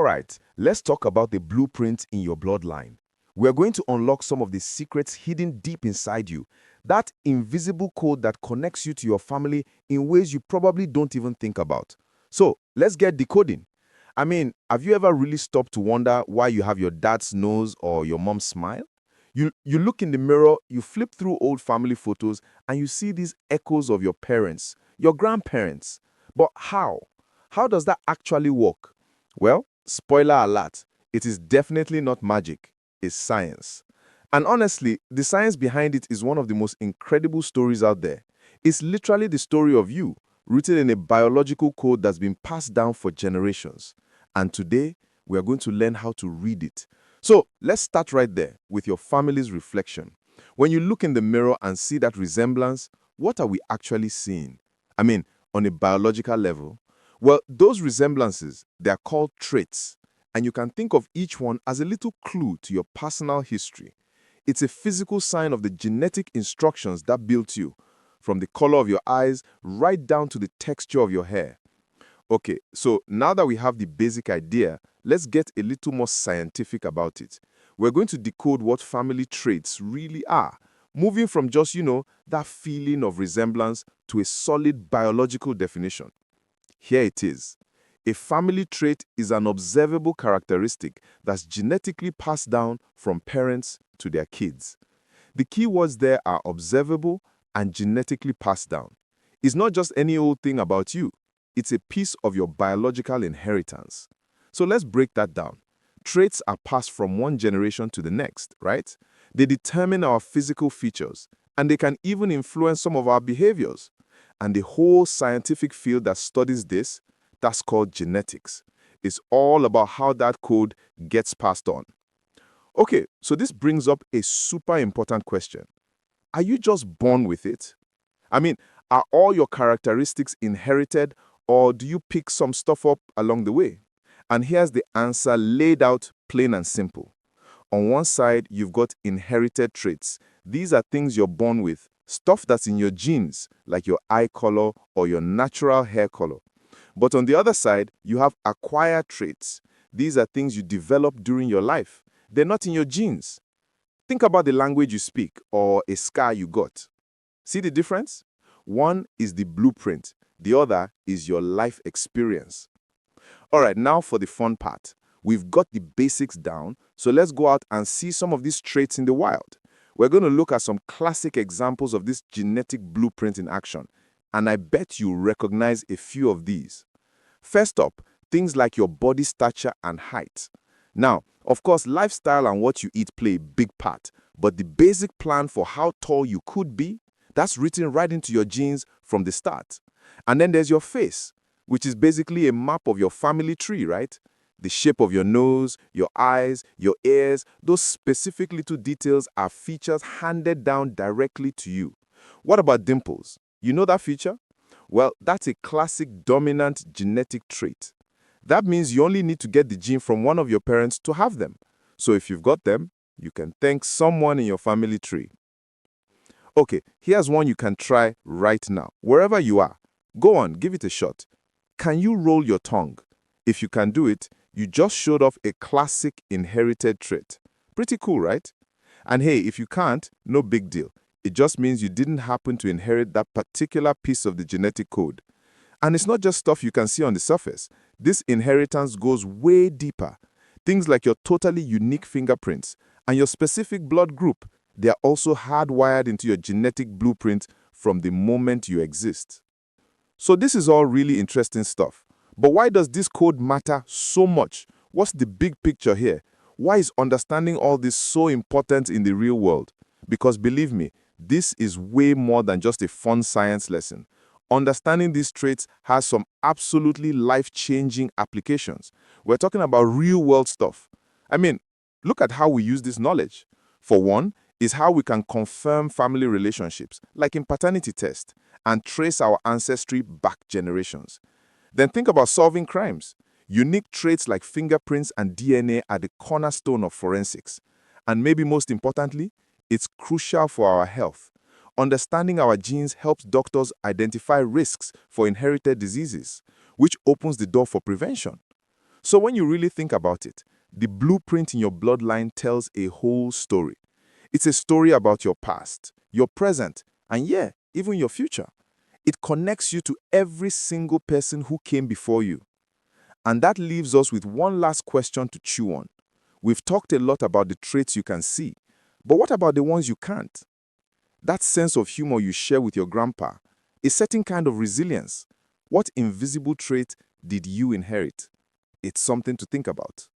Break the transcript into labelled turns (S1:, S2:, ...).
S1: Alright, let's talk about the blueprint in your bloodline. We're going to unlock some of the secrets hidden deep inside you, that invisible code that connects you to your family in ways you probably don't even think about. So, let's get decoding. Have you ever really stopped to wonder why you have your dad's nose or your mom's smile? You look in the mirror, you flip through old family photos, and you see these echoes of your parents, your grandparents. But how? How does that actually work? Well, spoiler alert, it is definitely not magic, it's science. And honestly, the science behind it is one of the most incredible stories out there. It's literally the story of you, rooted in a biological code that's been passed down for generations. And today, we are going to learn how to read it. So let's start right there with your family's reflection. When you look in the mirror and see that resemblance, what are we actually seeing? On a biological level? Well, those resemblances, they are called traits, and you can think of each one as a little clue to your personal history. It's a physical sign of the genetic instructions that built you, from the color of your eyes right down to the texture of your hair. Okay, so now that we have the basic idea, let's get a little more scientific about it. We're going to decode what family traits really are, moving from just, that feeling of resemblance to a solid biological definition. Here it is. A family trait is an observable characteristic that's genetically passed down from parents to their kids. The key words there are observable and genetically passed down. It's not just any old thing about you. It's a piece of your biological inheritance. So let's break that down. Traits are passed from one generation to the next, right? They determine our physical features, and they can even influence some of our behaviors. And the whole scientific field that studies this, that's called genetics, is all about how that code gets passed on. Okay, so this brings up a super important question. Are you just born with it? Are all your characteristics inherited, or do you pick some stuff up along the way? And here's the answer laid out plain and simple. On one side, you've got inherited traits. These are things you're born with, stuff that's in your genes, like your eye color or your natural hair color. But on the other side, you have acquired traits. These are things you develop during your life. They're not in your genes. Think about the language you speak or a scar you got. See the difference? One is the blueprint. The other is your life experience. All right, now for the fun part. We've got the basics down, so let's go out and see some of these traits in the wild. We're going to look at some classic examples of this genetic blueprint in action, and I bet you recognize a few of these. First up, things like your body stature and height. Now, of course, lifestyle and what you eat play a big part, but the basic plan for how tall you could be, that's written right into your genes from the start. And then there's your face, which is basically a map of your family tree, right? The shape of your nose, your eyes, your ears, those specific little details are features handed down directly to you. What about dimples? You know that feature? Well, that's a classic dominant genetic trait. That means you only need to get the gene from one of your parents to have them. So if you've got them, you can thank someone in your family tree. Okay, here's one you can try right now. Wherever you are, go on, give it a shot. Can you roll your tongue? If you can do it, you just showed off a classic inherited trait. Pretty cool, right? And hey, if you can't, no big deal. It just means you didn't happen to inherit that particular piece of the genetic code. And it's not just stuff you can see on the surface. This inheritance goes way deeper. Things like your totally unique fingerprints and your specific blood group, they are also hardwired into your genetic blueprint from the moment you exist. So this is all really interesting stuff. But why does this code matter so much? What's the big picture here? Why is understanding all this so important in the real world? Because believe me, this is way more than just a fun science lesson. Understanding these traits has some absolutely life-changing applications. We're talking about real-world stuff. Look at how we use this knowledge. For one, is how we can confirm family relationships, like in paternity tests, and trace our ancestry back generations. Then think about solving crimes. Unique traits like fingerprints and DNA are the cornerstone of forensics. And maybe most importantly, it's crucial for our health. Understanding our genes helps doctors identify risks for inherited diseases, which opens the door for prevention. So when you really think about it, the blueprint in your bloodline tells a whole story. It's a story about your past, your present, and yeah, even your future. It connects you to every single person who came before you. And that leaves us with one last question to chew on. We've talked a lot about the traits you can see, but what about the ones you can't? That sense of humor you share with your grandpa, a certain kind of resilience. What invisible trait did you inherit? It's something to think about.